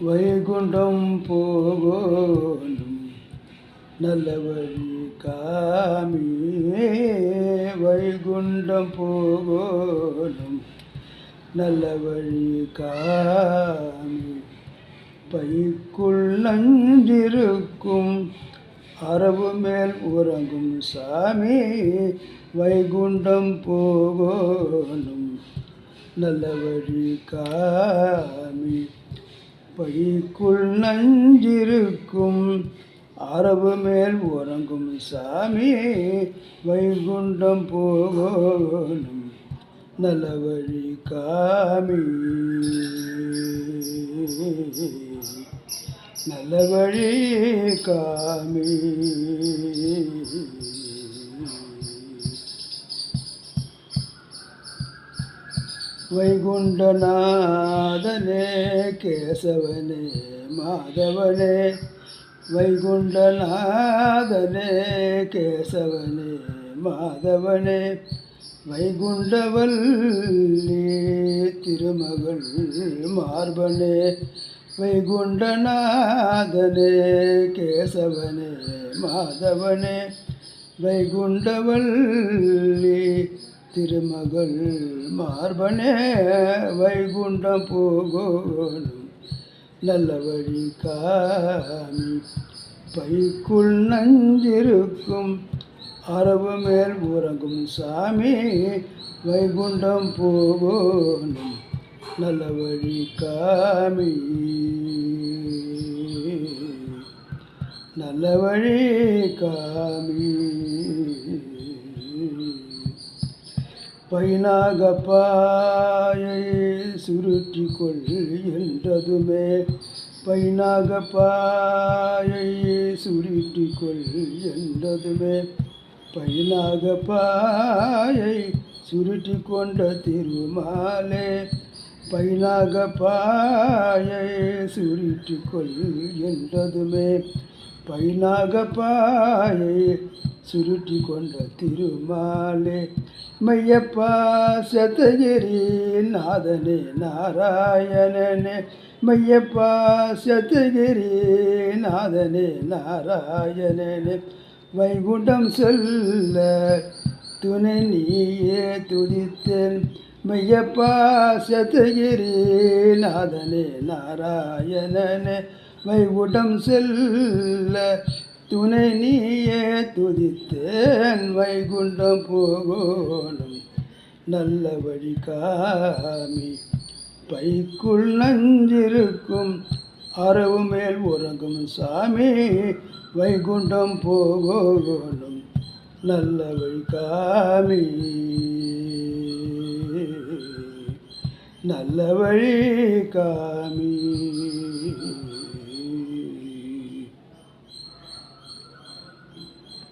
வைகுண்டம் போகணும் நல்ல வழி காமி. வைகுண்டம் போகணும் நல்ல வழி காமி. பைக்குள் நஞ்சிருக்கும் அரவு மேல் உறங்கும் சாமி. வைகுண்டம் போகணும் நல்ல வழி காமி. பைக்குள் நஞ்சிருக்கும் அரவு மேல் உறங்கும் சாமி. வைகுண்டம் போகணும் நல்ல வழி காமி. நல்ல வழி காமி. வைகுண்டநாதனே கேசவனே மாதவனே. வைகுண்டநாதனே கேசவனே மாதவனே. வைகுண்டவல்லி திருமகள் மார்பனே. வைகுண்டநாதனே கேசவனே மாதவனே. வைகுண்டவல்லி திருமகள் மார்பனே. வைகுண்டம் போகணும் நல்ல வழி காமி. பைக்குள் நஞ்சிருக்கும் அரவு மேல் உறங்கும் சாமி. வைகுண்டம் போகணும் நல்ல வழி காமி. நல்ல வழி காமி. பைனாகப்பாயை சுருட்டிக்கொள் என்றதுமே. பைனாகப்பாயை சுருட்டிக்கொள் என்றதுமே. பைனாகப்பாயை சுருட்டி கொண்ட திருமாலே. பைனாகப்பாயை சுருட்டிக்கொள் என்றதுமே. பைனாகப்பாயை சுருட்டி கொண்ட திருமாலே. மையப்பா சதகிரி நாதனே நாராயணனே. மையப்பா சதகிரி நாதனே நாராயணனே. வைகுண்டம் செல்ல துணை நீயே துதித்தேன். மையப்பா சதகிரி நாதனே நாராயணனே. வைகுண்டம் செல்ல துணை நீயே துதித்தேன். வைகுண்டம் போகணும் நல்ல வழி காமி. பைக்குள் நஞ்சிருக்கும் அரவு மேல் உறங்கும் சாமி. வைகுண்டம் போகணும் நல்ல வழி காமி. நல்ல வழி காமி.